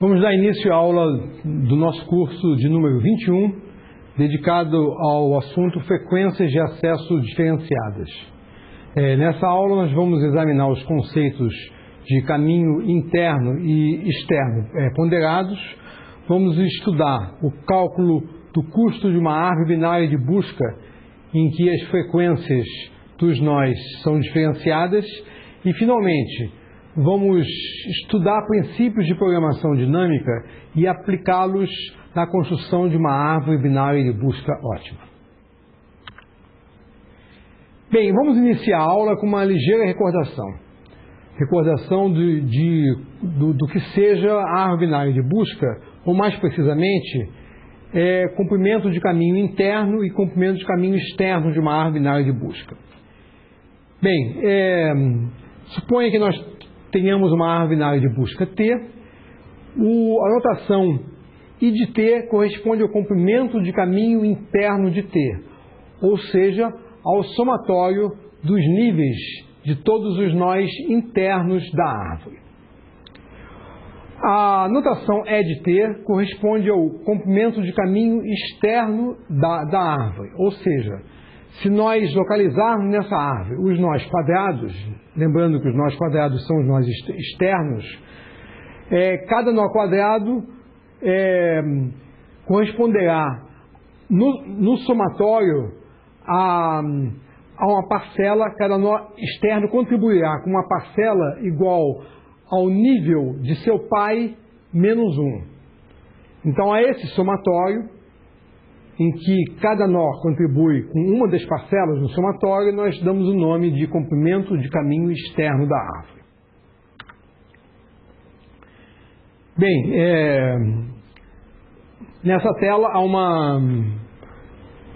Vamos dar início à aula do nosso curso de número 21, dedicado ao assunto frequências de acesso diferenciadas. Nessa aula nós vamos examinar os conceitos de caminho interno e externo ponderados. Vamos estudar o cálculo do custo de uma árvore binária de busca em que as frequências dos nós são diferenciadas e, finalmente, vamos estudar princípios de programação dinâmica e aplicá-los na construção de uma árvore binária de busca ótima. Bem, vamos iniciar a aula com uma ligeira recordação. Recordação do que seja a árvore binária de busca, ou mais precisamente, comprimento de caminho interno e comprimento de caminho externo de uma árvore binária de busca. Bem, suponha que nós tenhamos uma árvore binária de busca T, a notação I de T corresponde ao comprimento de caminho interno de T, ou seja, ao somatório dos níveis de todos os nós internos da árvore. A notação E de T corresponde ao comprimento de caminho externo da árvore, ou seja, se nós localizarmos nessa árvore os nós quadrados, lembrando que os nós quadrados são os nós externos, cada nó quadrado corresponderá no somatório a uma parcela, cada nó externo contribuirá com uma parcela igual ao nível de seu pai menos 1. Então, a esse somatório, em que cada nó contribui com uma das parcelas no somatório, nós damos o nome de comprimento de caminho externo da árvore. Bem, nessa tela há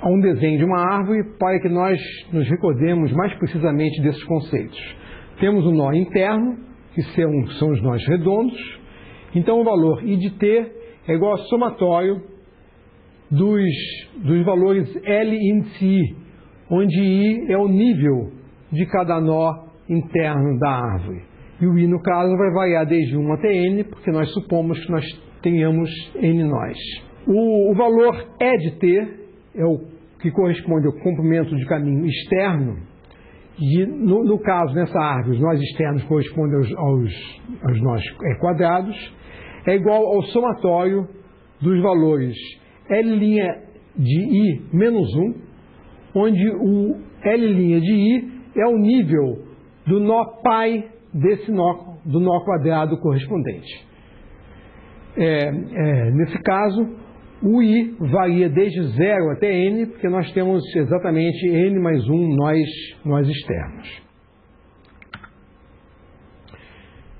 um desenho de uma árvore para que nós nos recordemos mais precisamente desses conceitos. Temos o nó interno, que são os nós redondos. Então, o valor I de T é igual ao somatório dos valores L índice I, onde I é o nível de cada nó interno da árvore. E o I, no caso, vai variar desde 1 até N, porque nós supomos que nós tenhamos N nós. O valor E de T é o que corresponde ao comprimento de caminho externo, e no caso, nessa árvore, os nós externos correspondem aos nós quadrados, é igual ao somatório dos valores L' de I menos 1, onde o L' de I é o nível do nó pai do nó quadrado correspondente. Nesse caso, o I varia desde 0 até N, porque nós temos exatamente N mais 1 nós externos.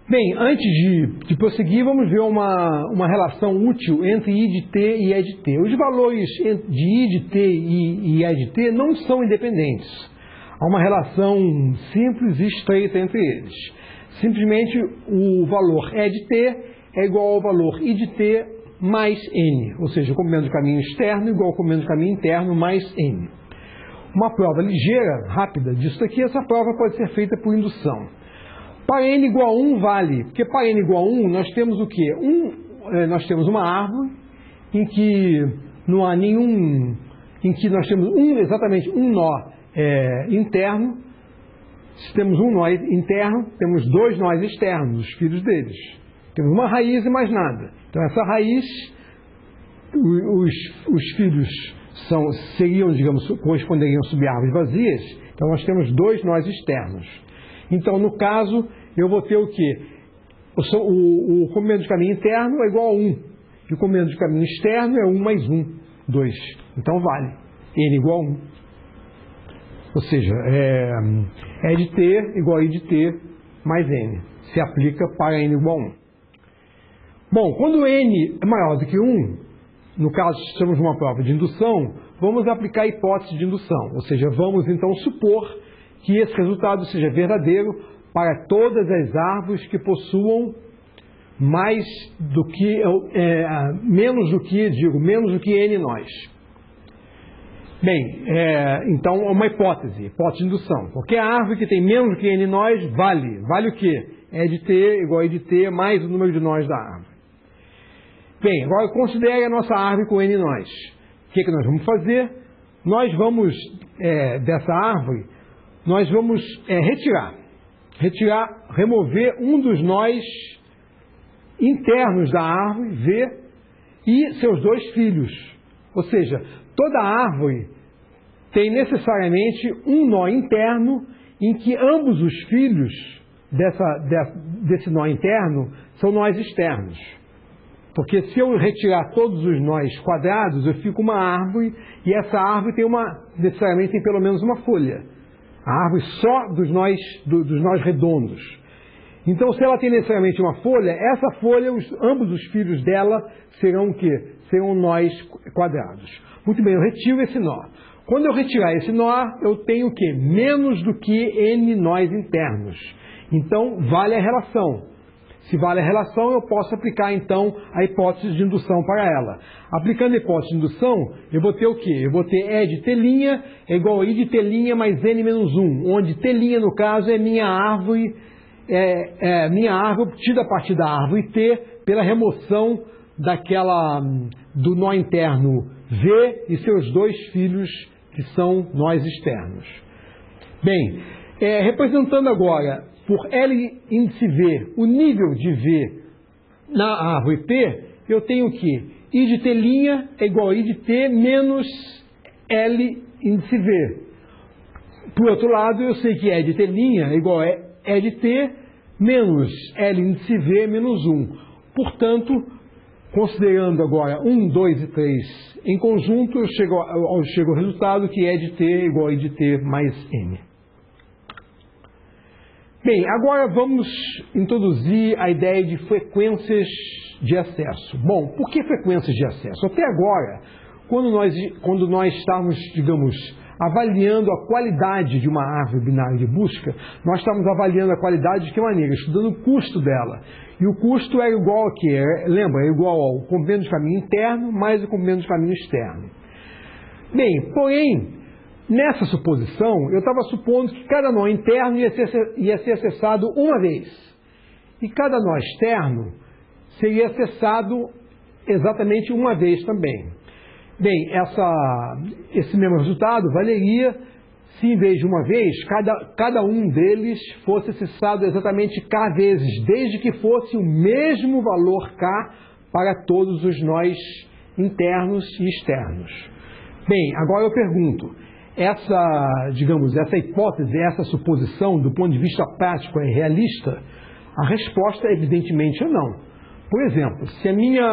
Bem, antes de prosseguir, vamos ver uma relação útil entre I de T e E de T. Os valores de I de T e E de T não são independentes. Há uma relação simples e estreita entre eles. Simplesmente o valor E de T é igual ao valor I de T mais N, ou seja, o comprimento de caminho externo igual ao comprimento de caminho interno mais N. Uma prova ligeira, rápida disso aqui, essa prova pode ser feita por indução. Para N igual a 1 vale, porque para N igual a 1 nós temos o quê? Nós temos uma árvore em que não há nenhum, em que nós temos exatamente um nó interno. Se temos um nó interno, temos dois nós externos, os filhos deles. Temos uma raiz e mais nada. Então essa raiz, os filhos seriam, digamos, corresponderiam sub-árvores vazias. Então nós temos dois nós externos. Então, no caso, eu vou ter o quê? O comprimento de caminho interno é igual a 1. E o comprimento de caminho externo é 1 mais 1, 2. Então, vale. N igual a 1. Ou seja, E de T igual a I de T mais N. Se aplica para N igual a 1. Bom, quando N é maior do que 1, no caso, estamos numa prova de indução, vamos aplicar a hipótese de indução. Ou seja, vamos, então, supor que esse resultado seja verdadeiro para todas as árvores que possuam menos do que N nós. Bem, então é uma hipótese de indução. Qualquer árvore que tem menos do que N nós vale o quê? E de T igual a I de T mais o número de nós da árvore. Bem, agora considere a nossa árvore com N nós. O que nós vamos fazer? Nós vamos, dessa árvore, nós vamos remover um dos nós internos da árvore, V, e seus dois filhos. Ou seja, toda árvore tem necessariamente um nó interno em que ambos os filhos desse nó interno são nós externos. Porque se eu retirar todos os nós quadrados, eu fico uma árvore, e essa árvore necessariamente tem pelo menos uma folha. A árvore só dos nós redondos. Então, se ela tem necessariamente uma folha, essa folha, ambos os filhos dela serão o quê? Serão nós quadrados. Muito bem, eu retiro esse nó. Quando eu retirar esse nó, eu tenho o quê? Menos do que N nós internos. Então, vale a relação. Se vale a relação, eu posso aplicar, então, a hipótese de indução para ela. Aplicando a hipótese de indução, eu vou ter o quê? Eu vou ter E de T' é igual a I de T' mais N menos 1, onde T', no caso, é minha árvore, obtida a partir da árvore T, pela remoção do nó interno V e seus dois filhos, que são nós externos. Bem, representando agora por L índice V, o nível de V na árvore P, eu tenho que I de T' é igual a I de T menos L índice V. Por outro lado, eu sei que E de T' é igual a E de T menos L índice V menos 1. Portanto, considerando agora 1, 2 e 3 em conjunto, eu chego ao resultado que E de T é igual a I de T mais N. Bem, agora vamos introduzir a ideia de frequências de acesso. Bom, por que frequências de acesso? Até agora, quando nós estávamos, digamos, avaliando a qualidade de uma árvore binária de busca, nós estávamos avaliando a qualidade de que maneira? Estudando o custo dela. E o custo era igual a quê? Lembra? É igual ao comprimento de caminho interno mais o comprimento de caminho externo. Bem, porém, nessa suposição, eu estava supondo que cada nó interno ia ser acessado uma vez. E cada nó externo seria acessado exatamente uma vez também. Bem, esse mesmo resultado valeria se, em vez de uma vez, cada um deles fosse acessado exatamente K vezes, desde que fosse o mesmo valor K para todos os nós internos e externos. Bem, agora eu pergunto, essa hipótese, essa suposição, do ponto de vista prático, é realista? A resposta, evidentemente, é não. Por exemplo, se a minha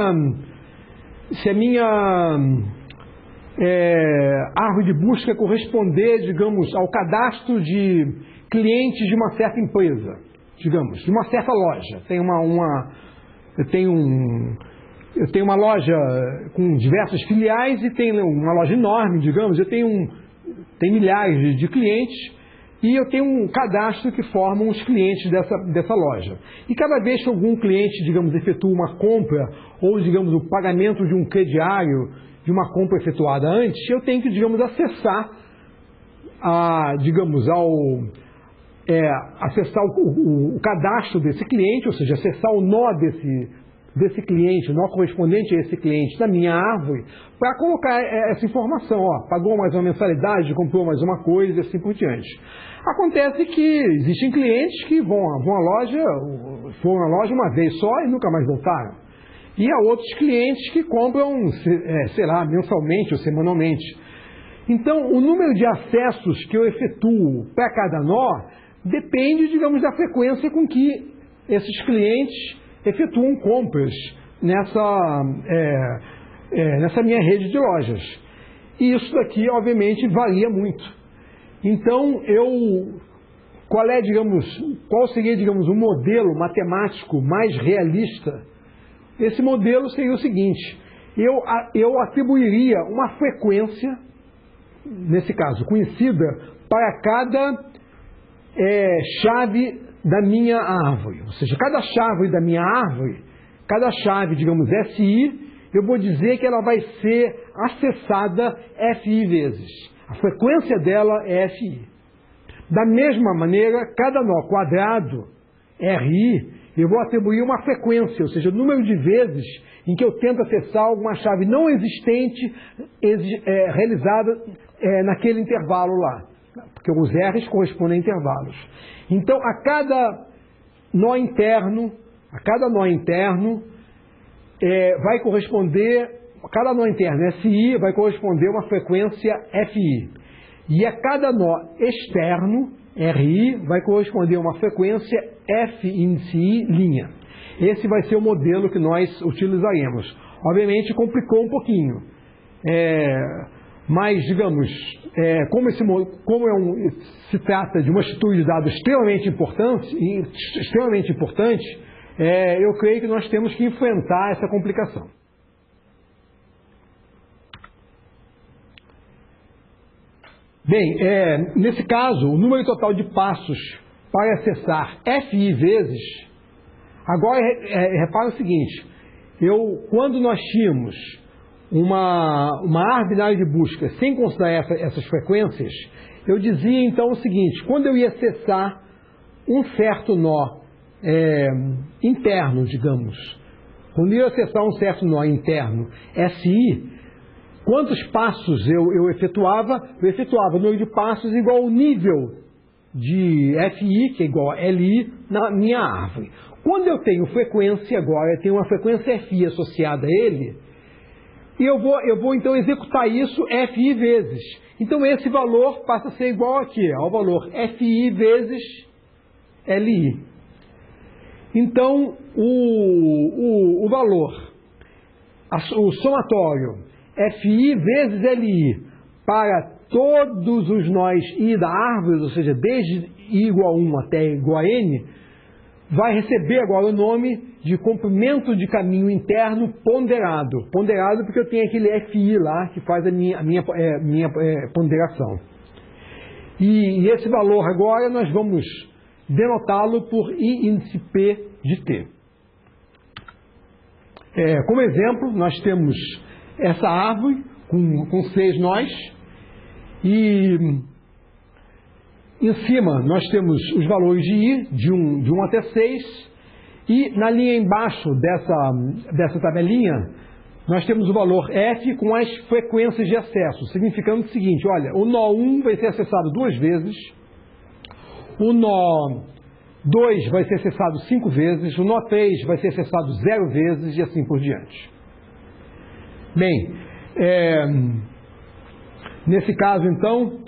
árvore de busca corresponder, digamos, ao cadastro de clientes de uma certa empresa, digamos, de uma certa loja. Eu tenho uma loja com diversas filiais e tenho uma loja enorme, digamos, tem milhares de clientes e eu tenho um cadastro que formam os clientes dessa loja. E cada vez que algum cliente, digamos, efetua uma compra ou, digamos, o pagamento de um crediário de uma compra efetuada antes, eu tenho que, digamos, acessar o cadastro desse cliente, ou seja, acessar o nó desse cliente, o nó correspondente a esse cliente da minha árvore, para colocar essa informação, pagou mais uma mensalidade, comprou mais uma coisa e assim por diante. Acontece que existem clientes que foram à loja uma vez só e nunca mais voltaram. E há outros clientes que compram, mensalmente ou semanalmente. Então, o número de acessos que eu efetuo para cada nó depende, digamos, da frequência com que esses clientes efetuam compras nessa minha rede de lojas. E isso daqui, obviamente, varia muito. Então, qual seria, digamos, um modelo matemático mais realista? Esse modelo seria o seguinte: eu atribuiria uma frequência, nesse caso, conhecida, para cada chave da minha árvore. Ou seja, cada chave da minha árvore, cada chave, digamos, SI, eu vou dizer que ela vai ser acessada FI vezes. A frequência dela é FI. Da mesma maneira, cada nó quadrado, RI, eu vou atribuir uma frequência, ou seja, o número de vezes em que eu tento acessar alguma chave não existente realizada naquele intervalo lá, porque os R's correspondem a intervalos. Então, a cada nó interno vai corresponder, cada nó interno SI vai corresponder a uma frequência FI. E a cada nó externo, RI, vai corresponder a uma frequência F índice I linha. Esse vai ser o modelo que nós utilizaremos. Obviamente complicou um pouquinho, mas digamos, se trata de uma estrutura de dados extremamente importante, eu creio que nós temos que enfrentar essa complicação. Bem, nesse caso, o número total de passos para acessar FI vezes, agora repara o seguinte, quando nós tínhamos uma árvore binária de busca sem considerar essas frequências, eu dizia então o seguinte, quando eu ia acessar um certo nó interno, digamos, quando eu ia acessar um certo nó interno SI, quantos passos eu efetuava? Eu efetuava o número de passos igual ao nível de FI, que é igual a LI, na minha árvore. Quando eu tenho frequência agora, eu tenho uma frequência FI associada a ele, e eu vou então executar isso FI vezes. Então esse valor passa a ser igual aqui, ao valor FI vezes LI. Então o valor, o somatório FI vezes LI para todos os nós I da árvore, ou seja, desde I igual a 1 até I igual a N, vai receber agora o nome de comprimento de caminho interno ponderado. Ponderado porque eu tenho aquele FI lá que faz a minha ponderação. E esse valor agora nós vamos denotá-lo por I índice P de T. Como exemplo, nós temos essa árvore com 6 nós e em cima nós temos os valores de I, de 1 até 6, e na linha embaixo dessa tabelinha nós temos o valor F com as frequências de acesso, significando o seguinte, olha, o nó 1 vai ser acessado 2 vezes, o nó 2 vai ser acessado 5 vezes, o nó 3 vai ser acessado 0 vezes e assim por diante. Bem, nesse caso então,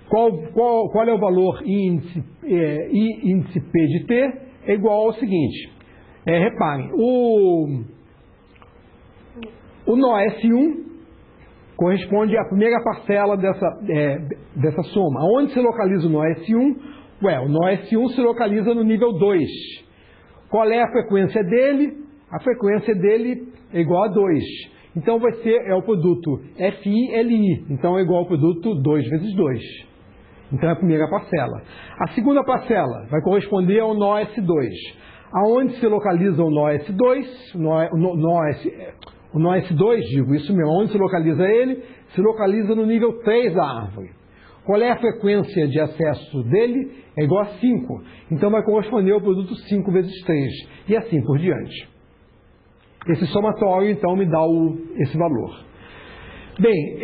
qual é o valor I índice P de T? É igual ao seguinte, reparem, o nó S1 corresponde à primeira parcela dessa soma. Onde se localiza o nó S1? O nó S1 se localiza no nível 2. Qual é a frequência dele? A frequência dele é igual a 2. Então vai ser o produto FI-LI. Então é igual ao produto 2 vezes 2. Então é a primeira parcela. A segunda parcela vai corresponder ao nó S2. Aonde se localiza o nó S2? O nó S2, digo isso mesmo, onde se localiza ele? Se localiza no nível 3 da árvore. Qual é a frequência de acesso dele? É igual a 5. Então vai corresponder ao produto 5 vezes 3. E assim por diante. Esse somatório, então, me dá esse valor. Bem,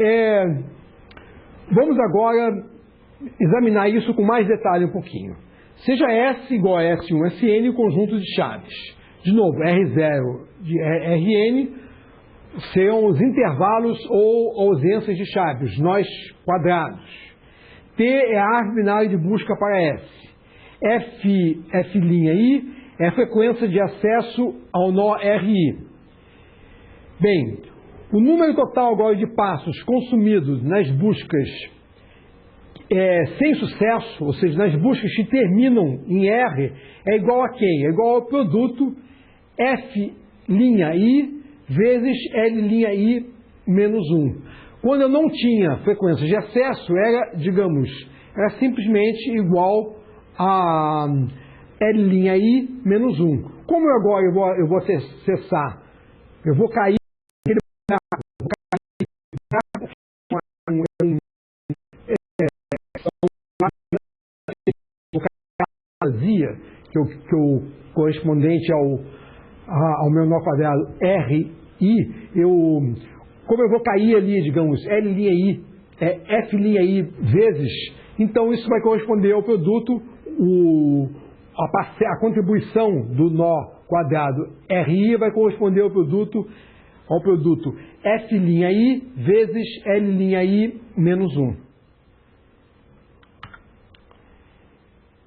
vamos agora examinar isso com mais detalhe um pouquinho. Seja S igual a S1, Sn, o conjunto de chaves. De novo, R0 de Rn serão os intervalos ou ausências de chaves, os nós quadrados. T é a árvore binária de busca para S. F'I é a frequência de acesso ao nó RI. Bem, o número total agora de passos consumidos nas buscas sem sucesso, ou seja, nas buscas que terminam em R, é igual a quem? É igual ao produto F'I vezes L'I menos 1. Quando eu não tinha frequência de acesso, era simplesmente igual a L'I menos 1. Como agora eu vou acessar, eu vou cair naquele vazia que eu correspondente ao meu nó quadrado RI, como eu vou cair ali, digamos, L''I é F'I vezes, então isso vai corresponder ao produto, a contribuição do nó quadrado RI vai corresponder ao produto F'I vezes L''I menos 1.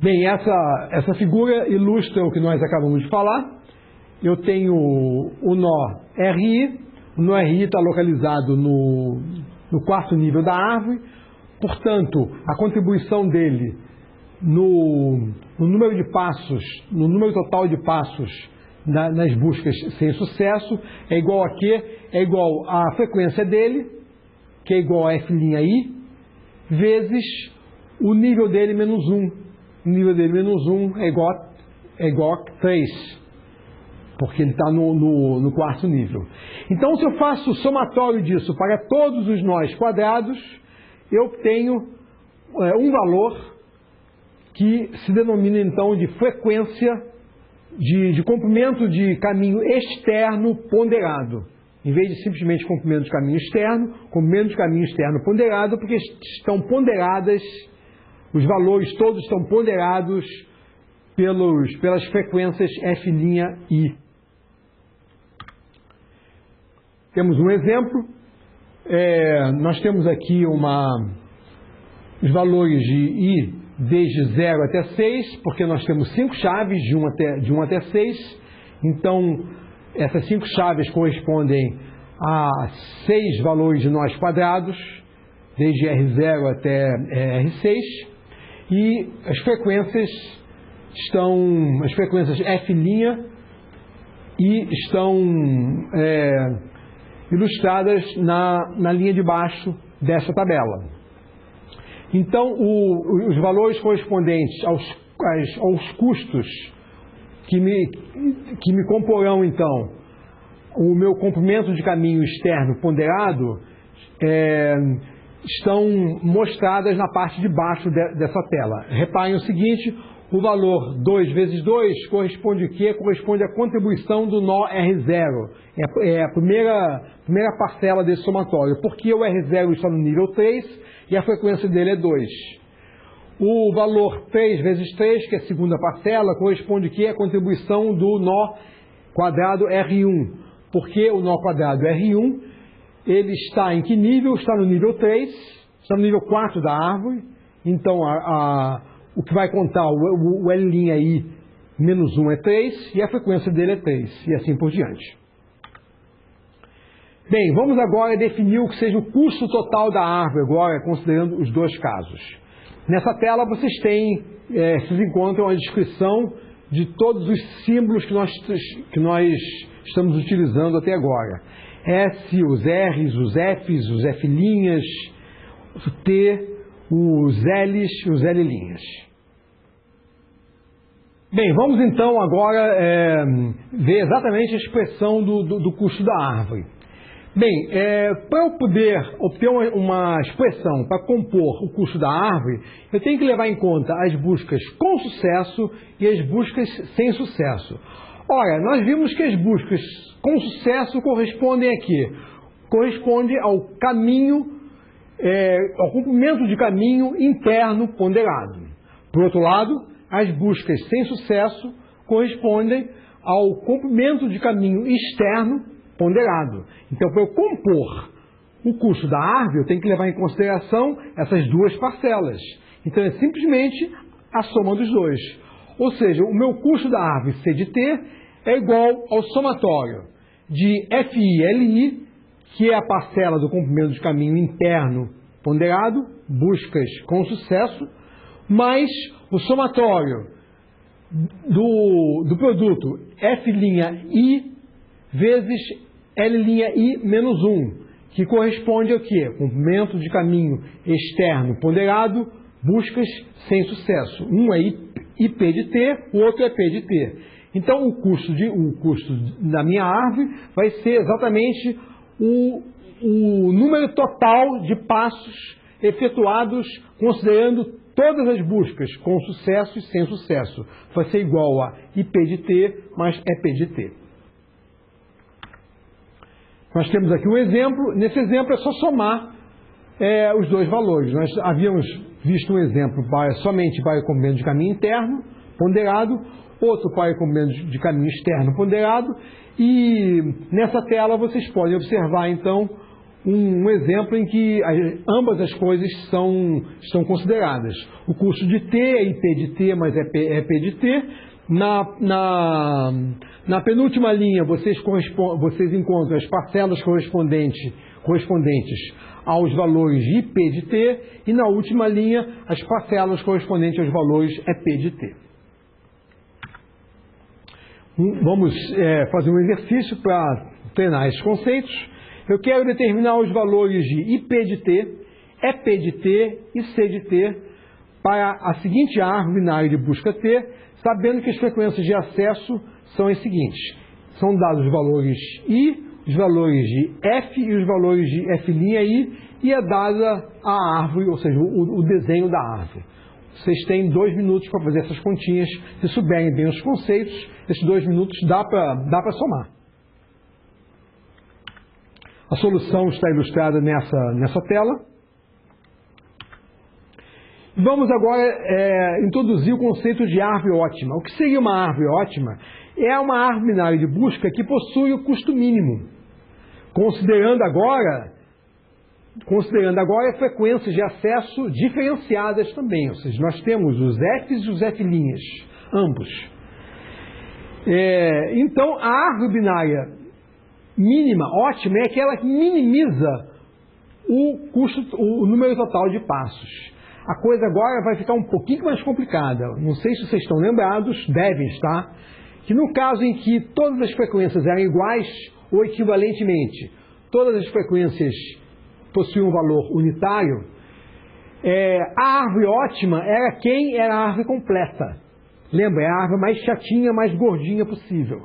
Bem, essa figura ilustra o que nós acabamos de falar. Eu tenho o nó RI, o nó RI está localizado no quarto nível da árvore, portanto, a contribuição dele no número de passos, no número total de passos nas buscas sem sucesso, é igual a quê? É igual à frequência dele, que é igual a F'I, vezes o nível dele menos 1. O nível dele menos 1 é igual a 3. Porque ele está no quarto nível. Então, se eu faço o somatório disso para todos os nós quadrados, eu tenho um valor que se denomina, então, de frequência de comprimento de caminho externo ponderado. Em vez de simplesmente comprimento de caminho externo ponderado, porque estão ponderadas, os valores todos estão ponderados pelas frequências F'I. Temos um exemplo, nós temos aqui os valores de I desde 0 até 6, porque nós temos 5 chaves de 1 até 6, então essas 5 chaves correspondem a 6 valores de nós quadrados, desde R0 até R6, e as frequências F'I estão ilustradas na linha de baixo dessa tabela. Então, os valores correspondentes aos custos que me comporão, então, o meu comprimento de caminho externo ponderado, estão mostradas na parte de baixo dessa tela. Reparem o seguinte: o valor 2 vezes 2 corresponde o quê? Corresponde à contribuição do nó R0. É a primeira parcela desse somatório, porque o R0 está no nível 3 e a frequência dele é 2. O valor 3 vezes 3, que é a segunda parcela, corresponde o quê? À contribuição do nó quadrado R1. Porque o nó quadrado R1, ele está em que nível? Está no nível 3, está no nível 4 da árvore. Então, o que vai contar o L''I menos 1 é 3 e a frequência dele é 3, e assim por diante. Bem, vamos agora definir o que seja o custo total da árvore, agora considerando os dois casos. Nessa tela vocês encontram a descrição de todos os símbolos que nós estamos utilizando até agora. S, os R's, os F's, os F'S, o T, os L's e os L'S. Bem, vamos então agora ver exatamente a expressão do custo da árvore. Bem, para eu poder obter uma expressão para compor o custo da árvore, eu tenho que levar em conta as buscas com sucesso e as buscas sem sucesso. Ora, nós vimos que as buscas com sucesso correspondem a quê? Corresponde ao caminho, ao comprimento de caminho interno ponderado. Por outro lado, as buscas sem sucesso correspondem ao comprimento de caminho externo ponderado. Então, para eu compor o custo da árvore, eu tenho que levar em consideração essas duas parcelas. Então, é simplesmente a soma dos dois. Ou seja, o meu custo da árvore C de T é igual ao somatório de F'I Li, que é a parcela do comprimento de caminho interno ponderado, buscas com sucesso, mais o somatório do produto F'I vezes L'I menos 1, que corresponde ao quê? Comprimento de caminho externo ponderado, buscas sem sucesso. Um é IP de T, o outro é P de T. Então, o custo da minha árvore vai ser exatamente o número total de passos efetuados, considerando todas as buscas com sucesso e sem sucesso vai ser igual a IP de T mais EP de T. Nós temos aqui um exemplo. Nesse exemplo é só somar os dois valores. Nós havíamos visto um exemplo somente para o comprimento de caminho interno ponderado, outro para o comprimento de caminho externo ponderado, e nessa tela vocês podem observar então um exemplo em que ambas as coisas estão consideradas. O custo de T é IP de T mais EP de T. Na penúltima linha vocês encontram as parcelas correspondentes aos valores de IP de T, e na última linha as parcelas correspondentes aos valores EP de T. Vamos fazer um exercício para treinar esses conceitos. Eu quero determinar os valores de IP de T, EP de T e C de T para a seguinte árvore binária de busca T, sabendo que as frequências de acesso são as seguintes. São dados os valores I, os valores de F e os valores de F'I, e é dada a árvore, ou seja, o desenho da árvore. Vocês têm 2 minutos para fazer essas continhas. Se souberem bem os conceitos, esses 2 minutos dá para somar. A solução está ilustrada nessa tela. Vamos agora introduzir o conceito de árvore ótima. O que seria uma árvore ótima? É uma árvore binária de busca que possui o custo mínimo, considerando agora frequências de acesso diferenciadas também. Ou seja, nós temos os Fs e os F'S, ambos. Então, a árvore binária mínima ótima é aquela que minimiza o número total de passos. A coisa agora vai ficar um pouquinho mais complicada. Não sei se vocês estão lembrados, devem estar, que no caso em que todas as frequências eram iguais ou equivalentemente, todas as frequências possuíam um valor unitário, a árvore ótima era a árvore completa. Lembra, é a árvore mais chatinha, mais gordinha possível.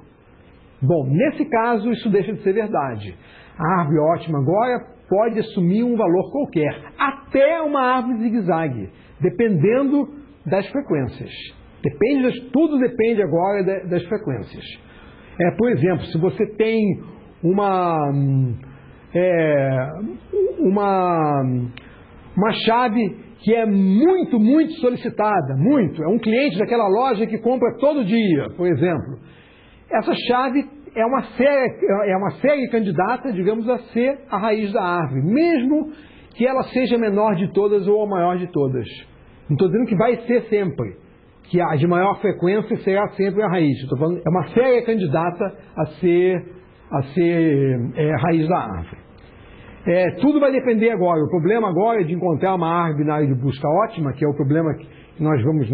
Bom, nesse caso isso deixa de ser verdade. A árvore ótima agora pode assumir um valor qualquer, até uma árvore zigue-zague, dependendo das frequências. Tudo depende agora das frequências. Por exemplo, se você tem uma chave que é muito, muito solicitada, é um cliente daquela loja que compra todo dia, por exemplo. Essa chave é uma série candidata, digamos, a ser a raiz da árvore, mesmo que ela seja a menor de todas ou a maior de todas. Não estou dizendo que vai ser sempre, que a de maior frequência será sempre a raiz. Estou falando, é uma série candidata a ser raiz da árvore. Tudo vai depender agora. O problema agora é de encontrar uma árvore binária de busca ótima, que é o problema que nós vamos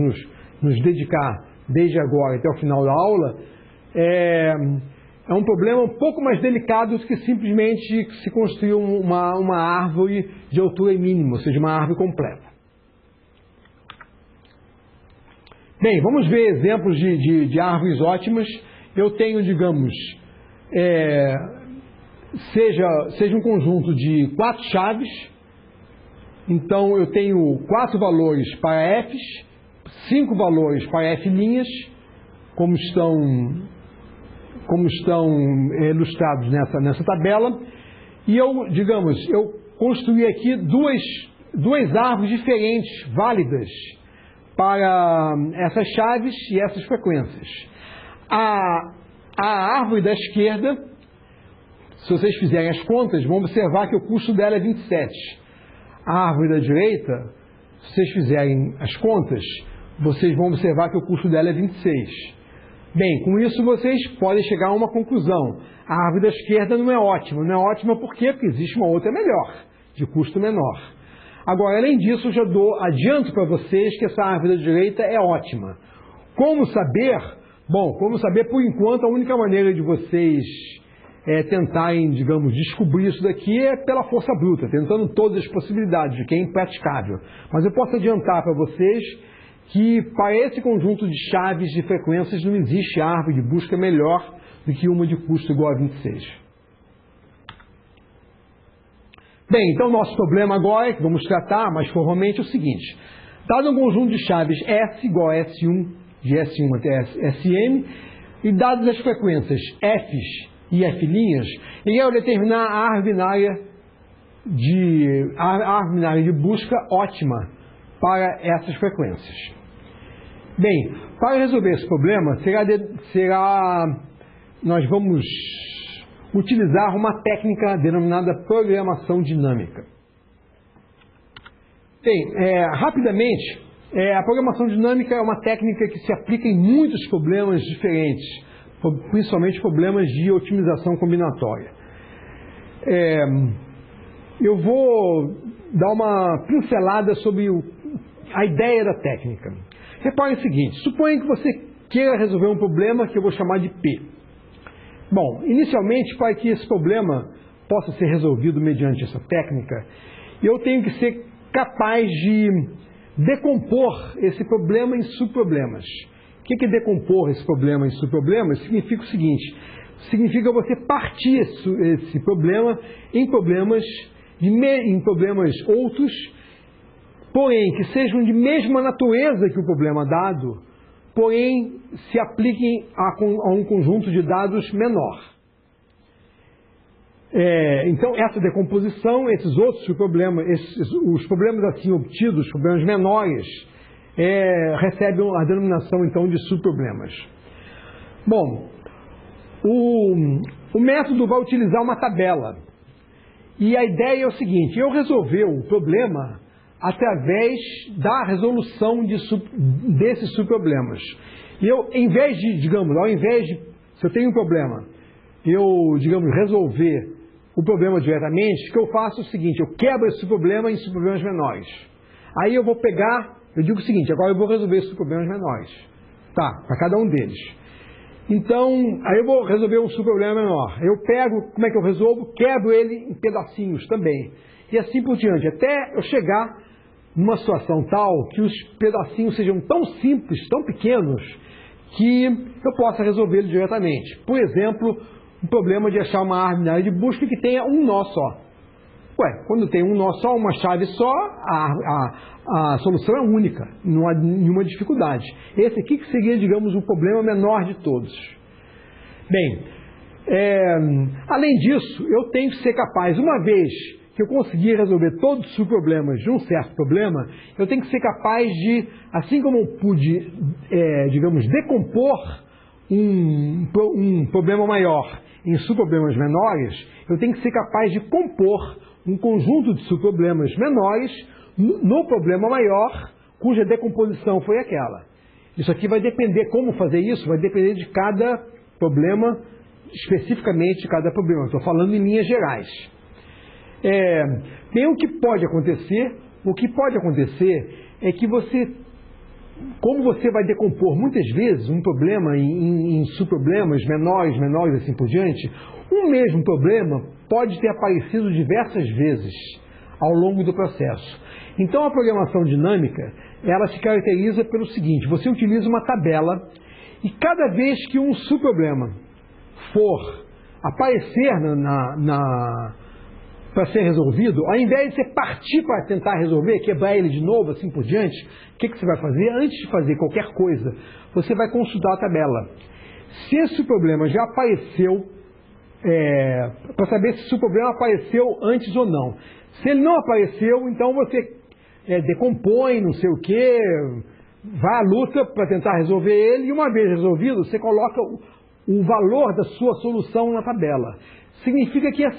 nos dedicar desde agora até o final da aula. É um problema um pouco mais delicado do que simplesmente se construir uma árvore de altura mínima, ou seja, uma árvore completa. Bem, vamos ver exemplos de árvores ótimas. Eu tenho, digamos, seja um conjunto de 4 chaves. Então eu tenho 4 valores para Fs, 5 valores para F'S, como estão ilustrados nessa tabela. E eu construí aqui duas árvores diferentes, válidas, para essas chaves e essas frequências. A árvore da esquerda, se vocês fizerem as contas, vão observar que o custo dela é 27. A árvore da direita, se vocês fizerem as contas, vocês vão observar que o custo dela é 26. Bem, com isso vocês podem chegar a uma conclusão. A árvore da esquerda não é ótima. Não é ótima por quê? Porque existe uma outra melhor, de custo menor. Agora, além disso, eu já adianto para vocês que essa árvore da direita é ótima. Como saber? Bom, como saber, por enquanto, a única maneira de vocês tentarem, digamos, descobrir isso daqui é pela força bruta, tentando todas as possibilidades, o que é impraticável. Mas eu posso adiantar para vocês que para esse conjunto de chaves de frequências não existe árvore de busca melhor do que uma de custo igual a 26. Bem, então nosso problema agora, que vamos tratar mais formalmente, é o seguinte. Dado um conjunto de chaves S igual a S1, de S1 até Sm, e dadas as frequências Fs e F', ele vai determinar a árvore binária de busca ótima para essas frequências. Bem, para resolver esse problema, nós vamos utilizar uma técnica denominada programação dinâmica. Bem, rapidamente, a programação dinâmica é uma técnica que se aplica em muitos problemas diferentes, principalmente problemas de otimização combinatória. Eu vou dar uma pincelada sobre a ideia da técnica. Repare o seguinte, suponha que você queira resolver um problema que eu vou chamar de P. Bom, inicialmente, para que esse problema possa ser resolvido mediante essa técnica, eu tenho que ser capaz de decompor esse problema em subproblemas. O que é decompor esse problema em subproblemas? Significa o seguinte, significa você partir esse problema em problemas outros, porém que sejam de mesma natureza que o problema dado, porém se apliquem a um conjunto de dados menor. Então, essa decomposição, esses outros subproblemas, os problemas assim obtidos, os problemas menores, recebem a denominação então de subproblemas. Bom, o método vai utilizar uma tabela. E a ideia é o seguinte, eu resolver o problema através da resolução desses subproblemas. E eu, ao invés de, se eu tenho um problema, resolver o problema diretamente, o que eu faço é o seguinte, eu quebro esse problema em subproblemas menores. Aí eu digo o seguinte, agora eu vou resolver esses subproblemas menores. Tá, para cada um deles. Então, aí eu vou resolver um subproblema menor. Eu pego, como é que eu resolvo? Quebro ele em pedacinhos também. E assim por diante, até eu chegar numa situação tal que os pedacinhos sejam tão simples, tão pequenos, que eu possa resolvê-lo diretamente. Por exemplo, um problema de achar uma árvore binária de busca que tenha um nó só. Quando tem um nó só, uma chave só, a solução é única, não há nenhuma dificuldade. Esse aqui que seria, digamos, o problema menor de todos. Bem, além disso, eu tenho que ser capaz, uma vez que eu conseguir resolver todos os subproblemas de um certo problema, eu tenho que ser capaz de, assim como eu pude, decompor um problema maior em subproblemas menores, eu tenho que ser capaz de compor um conjunto de subproblemas menores no problema maior, cuja decomposição foi aquela. Isso aqui vai depender, como fazer isso, vai depender de cada problema, especificamente de cada problema. Estou falando em linhas gerais. Tem o que pode acontecer é que como você vai decompor muitas vezes um problema em subproblemas menores, assim por diante, um mesmo problema pode ter aparecido diversas vezes ao longo do processo. Então, a programação dinâmica, ela se caracteriza pelo seguinte, você utiliza uma tabela e cada vez que um subproblema for aparecer para ser resolvido, ao invés de você partir para tentar resolver, quebrar ele de novo, assim por diante, o que você vai fazer? Antes de fazer qualquer coisa, você vai consultar a tabela. Se esse problema já apareceu, para saber se o problema apareceu antes ou não. Se ele não apareceu, então você decompõe, não sei o quê, vai à luta para tentar resolver ele, e uma vez resolvido, você coloca o valor da sua solução na tabela. Significa que a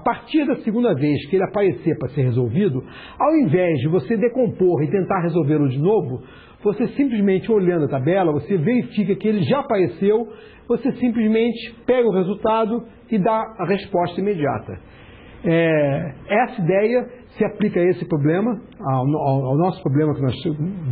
partir da segunda vez que ele aparecer para ser resolvido, ao invés de você decompor e tentar resolvê-lo de novo, você simplesmente olhando a tabela, você verifica que ele já apareceu, você simplesmente pega o resultado e dá a resposta imediata. Essa ideia se aplica a esse problema, ao nosso problema que nós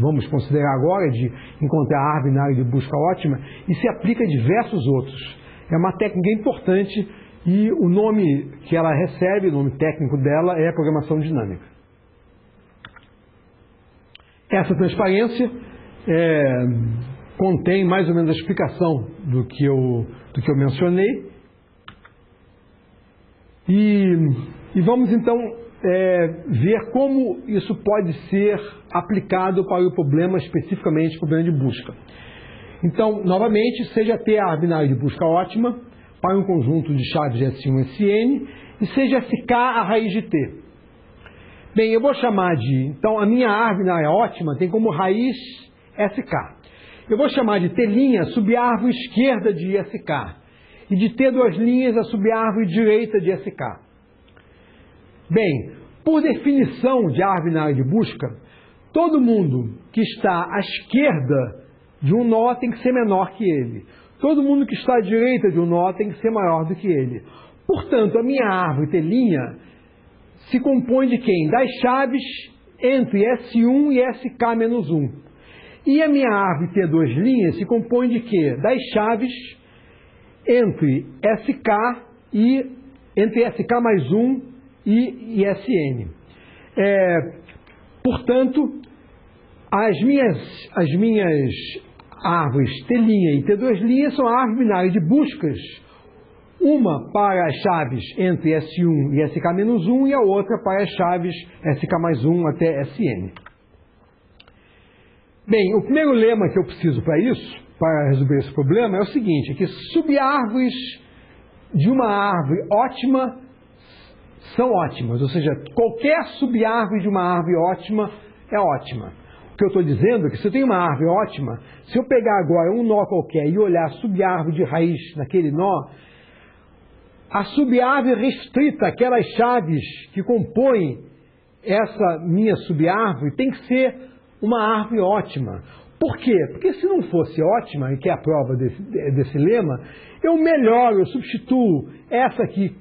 vamos considerar agora, de encontrar a árvore binária de busca ótima, e se aplica a diversos outros. É uma técnica importante e o nome que ela recebe, o nome técnico dela, é programação dinâmica. Essa transparência contém mais ou menos a explicação do que eu mencionei. E vamos então ver como isso pode ser aplicado para o problema, especificamente o problema de busca. Então, novamente, seja T a árvore binária de busca ótima para um conjunto de chaves S1 e Sn, e seja SK a raiz de T. Bem, eu vou chamar de... Então, a minha árvore binária ótima tem como raiz SK. Eu vou chamar de T' subárvore esquerda de SK e de T' a subárvore direita de SK. Bem, por definição de árvore binária de busca, todo mundo que está à esquerda de um nó tem que ser menor que ele. Todo mundo que está à direita de um nó tem que ser maior do que ele. Portanto, a minha árvore T' se compõe de quem? Das chaves entre S1 e SK-1. E a minha árvore T2' se compõe de quê? Das chaves entre SK mais 1 e Sn. Portanto, as minhas árvores T' e T2' são árvores binárias de buscas, uma para as chaves entre S1 e SK-1 e a outra para as chaves SK mais 1 até Sn. Bem, o primeiro lema que eu preciso para isso, para resolver esse problema, é o seguinte, que subárvores de uma árvore ótima são ótimas, ou seja, qualquer subárvore de uma árvore ótima é ótima. O que eu estou dizendo é que se eu tenho uma árvore ótima, se eu pegar agora um nó qualquer e olhar a subárvore de raiz naquele nó, a subárvore restrita, aquelas chaves que compõem essa minha subárvore, tem que ser uma árvore ótima. Por quê? Porque se não fosse ótima, e que é a prova desse lema, eu melhoro, eu substituo essa aqui,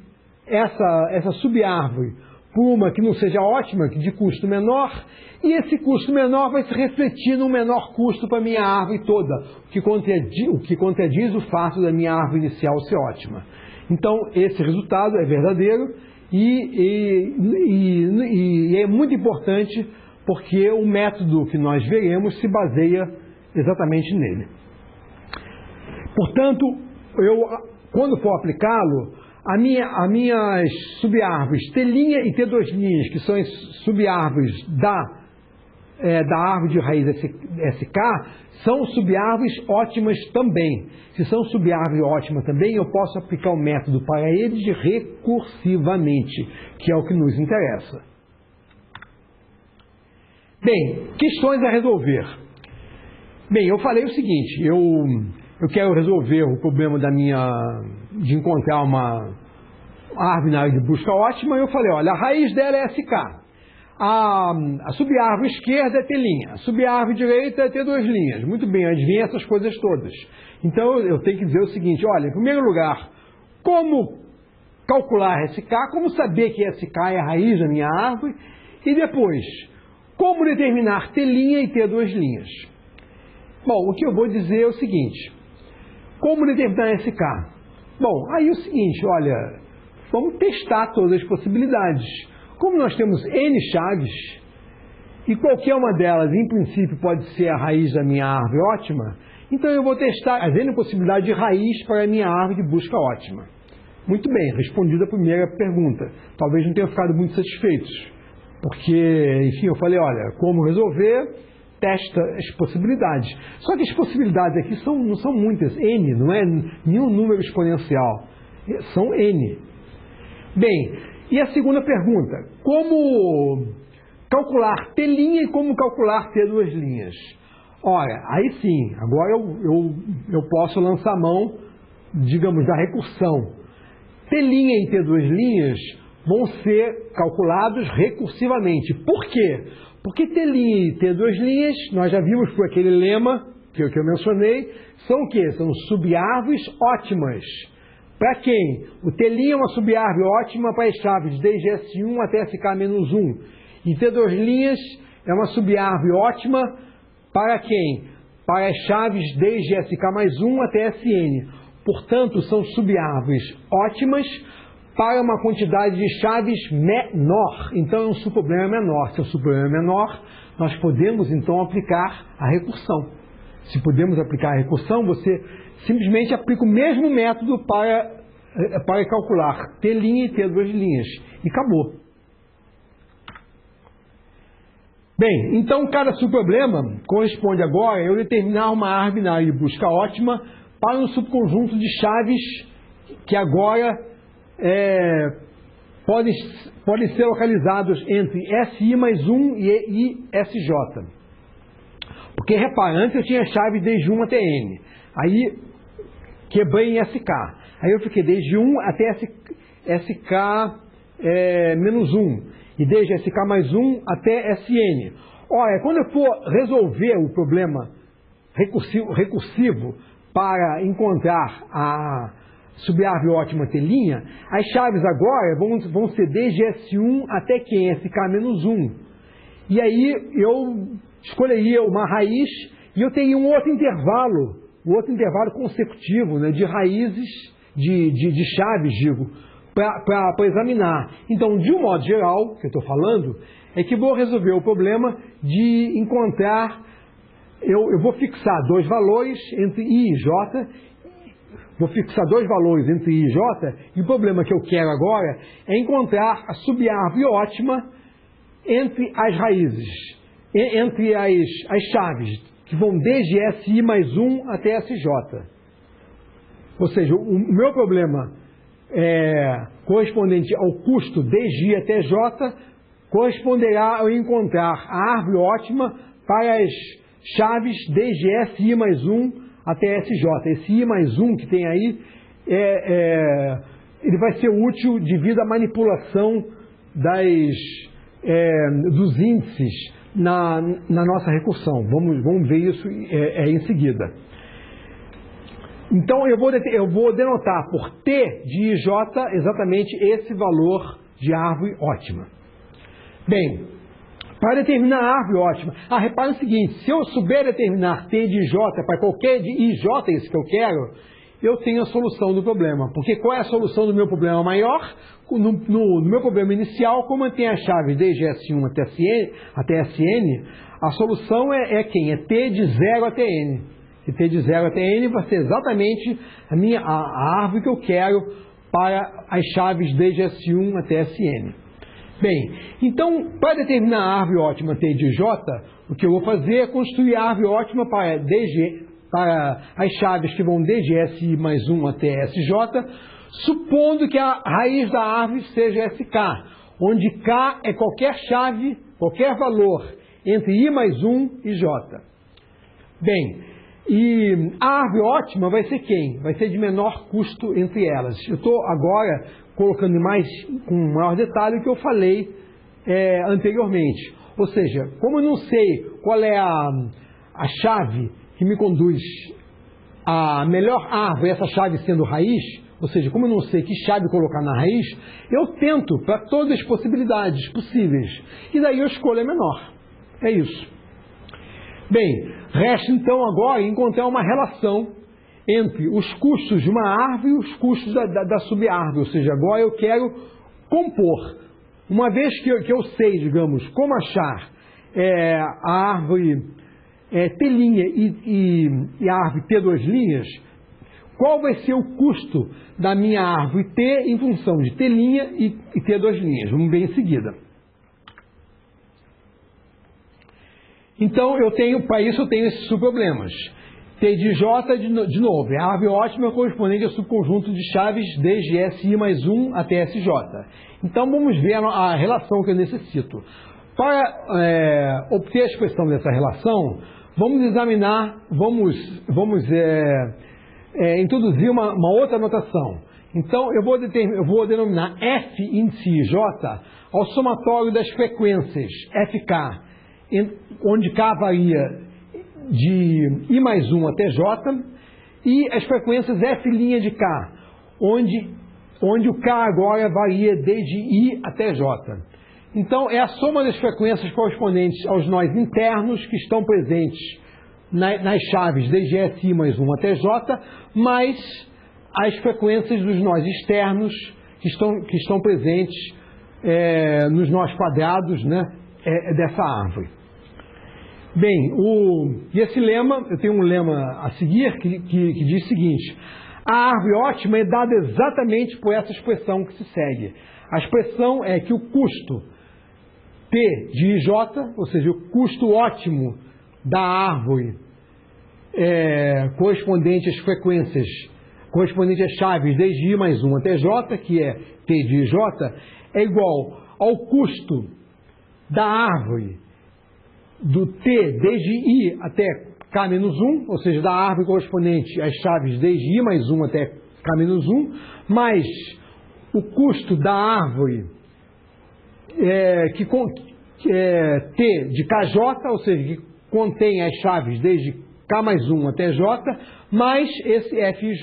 essa subárvore, por uma que não seja ótima, de custo menor, e esse custo menor vai se refletir num menor custo para a minha árvore toda, o que contradiz o fato da minha árvore inicial ser ótima. Então, esse resultado é verdadeiro e é muito importante porque o método que nós veremos se baseia exatamente nele. Portanto, quando for aplicá-lo, as minhas subárvores T' e T2', que são as subárvores da árvore de raiz SK, são subárvores ótimas também. Se são subárvores ótimas também, eu posso aplicar o método para eles recursivamente, que é o que nos interessa. Bem, questões a resolver. Bem, eu falei o seguinte, eu quero resolver o problema de encontrar uma árvore binária de busca ótima, eu falei, olha, a raiz dela é SK. A subárvore esquerda é T', a subárvore direita é T2'. Muito bem, adivinha essas coisas todas. Então eu tenho que dizer o seguinte, olha, em primeiro lugar, como calcular SK, como saber que SK é a raiz da minha árvore, e depois, como determinar T' e T2'. Bom, o que eu vou dizer é o seguinte, como determinar SK? Bom, aí é o seguinte, olha, vamos testar todas as possibilidades. Como nós temos N chaves, e qualquer uma delas, em princípio, pode ser a raiz da minha árvore ótima, então eu vou testar as N possibilidades de raiz para a minha árvore de busca ótima. Muito bem, respondida a primeira pergunta. Talvez não tenham ficado muito satisfeitos, porque, enfim, eu falei, olha, como resolver, testa as possibilidades. Só que as possibilidades aqui não são muitas, N, não é nenhum número exponencial, são N. Bem, e a segunda pergunta, como calcular T' e como calcular T2'? Ora, aí sim, agora eu posso lançar a mão, digamos, da recursão. T' e T2' vão ser calculados recursivamente. Por quê? Porque T' e T2', nós já vimos por aquele lema que eu mencionei, são o quê? São subárvores ótimas. Para quem? O T' é uma subárvore ótima para as chaves desde S1 até SK-1. E T2' é uma subárvore ótima para quem? Para as chaves desde SK mais 1 até Sn. Portanto, são subárvores ótimas para uma quantidade de chaves menor. Então, é um subproblema menor. Se é um subproblema menor, nós podemos, então, aplicar a recursão. Se podemos aplicar a recursão, você simplesmente aplica o mesmo método para calcular T' e T2'. E acabou. Bem, então cada subproblema corresponde agora a eu determinar uma árvore binária de busca ótima para um subconjunto de chaves que agora podem ser localizados entre SI mais 1 e SJ. Porque, repara, antes eu tinha chave desde 1 até N. Aí, quebrei em SK. Aí eu fiquei desde 1 até SK menos 1. E desde SK mais 1 até SN. Olha, quando eu for resolver o problema recursivo para encontrar a subárvore ótima telinha, as chaves agora vão ser desde S1 até quem? SK menos 1. E aí eu escolheria uma raiz e eu teria um outro intervalo consecutivo, né, de raízes, de chaves, digo, para examinar. Então, de um modo geral, que eu estou falando, é que vou resolver o problema de encontrar, eu vou fixar dois valores entre I e J, e o problema que eu quero agora é encontrar a subárvore ótima entre as raízes, entre as chaves, que vão desde SI mais 1 até SJ. Ou seja, o meu problema correspondente ao custo desde I até J corresponderá a eu encontrar a árvore ótima para as chaves desde SI mais 1 até SJ. Esse I mais 1 que tem aí, ele vai ser útil devido à manipulação dos índices na nossa recursão. Vamos ver isso em seguida. Então, eu vou denotar por T de IJ exatamente esse valor de árvore ótima. Bem, para determinar a árvore ótima, repare o seguinte, se eu souber determinar T de IJ para qualquer de IJ, isso que eu quero, eu tenho a solução do problema. Porque qual é a solução do meu problema maior? No meu problema inicial, como eu tenho a chave desde S1 até SN, a solução é quem? É T de 0 até N. E T de 0 até N vai ser exatamente a árvore que eu quero para as chaves desde S1 até SN. Bem, então, para determinar a árvore ótima T de J, o que eu vou fazer é construir a árvore ótima para as chaves que vão desde SI mais 1 até SJ, supondo que a raiz da árvore seja SK, onde K é qualquer chave, qualquer valor entre I mais 1 e J. Bem, e a árvore ótima vai ser quem? Vai ser de menor custo entre elas. Eu estou agora colocando com maior detalhe o que eu falei anteriormente. Ou seja, como eu não sei qual é a chave que me conduz à melhor árvore, essa chave sendo raiz, ou seja, como eu não sei que chave colocar na raiz, eu tento para todas as possibilidades possíveis. E daí eu escolho a menor. É isso. Bem, resta então agora encontrar uma relação entre os custos de uma árvore e os custos da subárvore. Ou seja, agora eu quero compor. Uma vez que eu sei, digamos, como achar a árvore T' e a árvore T2', qual vai ser o custo da minha árvore T em função de T' e T2'? Vamos ver em seguida. Então, para isso eu tenho esses subproblemas. T de J, de novo, é a árvore ótima correspondente ao subconjunto de chaves desde SI mais 1 até SJ. Então, vamos ver a relação que eu necessito. Para obter a expressão dessa relação, vamos introduzir uma outra notação. Então, eu vou denominar F índice J ao somatório das frequências FK, onde K varia de I mais 1 até J, e as frequências F' de K, onde o K agora varia desde I até J. Então, é a soma das frequências correspondentes aos nós internos que estão presentes nas chaves desde SI mais 1 até J, mais as frequências dos nós externos que estão presentes nos nós quadrados, né, dessa árvore. Bem, esse lema, eu tenho um lema a seguir que diz o seguinte: a árvore ótima é dada exatamente por essa expressão que se segue. A expressão é que o custo T de IJ, ou seja, o custo ótimo da árvore correspondente às frequências, correspondente às chaves desde I mais 1 até J, que é T de IJ, é igual ao custo da árvore do T desde I até K menos 1, ou seja, da árvore correspondente às chaves desde I mais 1 até K menos 1, mais o custo da árvore T de KJ, ou seja, que contém as chaves desde K mais 1 até J, mais esse FIJ.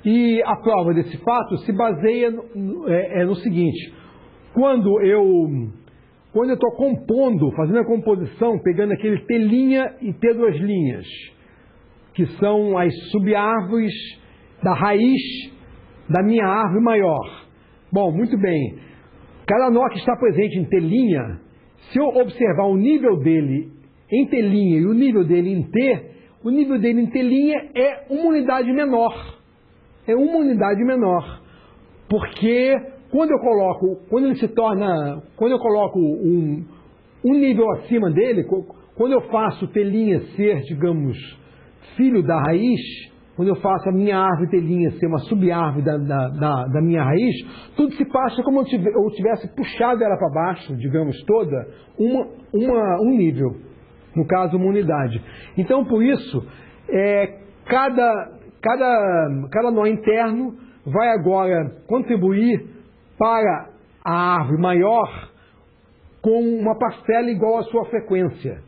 E a prova desse fato se baseia no seguinte: quando eu estou compondo, fazendo a composição, pegando aquele T' e T2', que são as subárvores da raiz da minha árvore maior. Bom, muito bem. Cada nó que está presente em T', se eu observar o nível dele em T' e o nível dele em T, o nível dele em T' é uma unidade menor. É uma unidade menor. Porque quando eu coloco um nível acima dele, quando eu faço o T' ser, digamos, filho da raiz, quando eu faço a minha árvore T' ser uma subárvore da minha raiz, tudo se passa como eu tivesse puxado ela para baixo, digamos, toda, um nível. No caso, uma unidade. Então, por isso, cada nó interno vai agora contribuir para a árvore maior com uma parcela igual à sua frequência.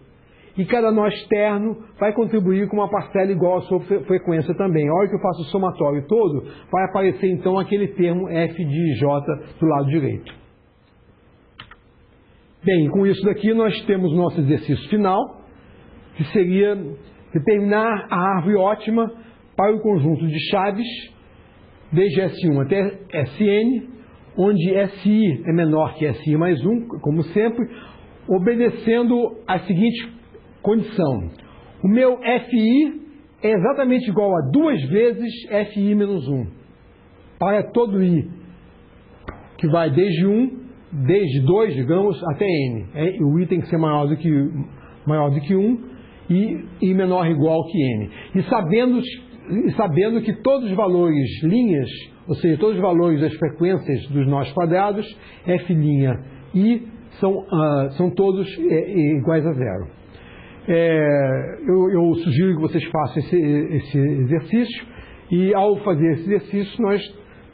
E cada nó externo vai contribuir com uma parcela igual à sua frequência também. A hora que eu faço o somatório todo, vai aparecer então aquele termo F de J do lado direito. Bem, com isso daqui nós temos o nosso exercício final, que seria determinar a árvore ótima para o conjunto de chaves, desde S1 até Sn, onde Si é menor que Si mais 1, como sempre, obedecendo a seguinte condição: o meu Fi é exatamente igual a 2 vezes Fi menos 1, para todo I, que vai desde 2, digamos, até N. O I tem que ser maior do que 1 e menor ou igual que N. E sabendo que todos os valores linhas, ou seja, todos os valores das frequências dos nós quadrados, F' I, são todos iguais a zero. Eu sugiro que vocês façam esse exercício, e ao fazer esse exercício nós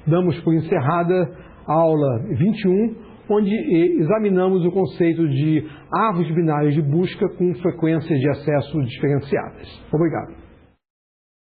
damos por encerrada a aula 21, onde examinamos o conceito de árvores binárias de busca com frequências de acesso diferenciadas. Obrigado.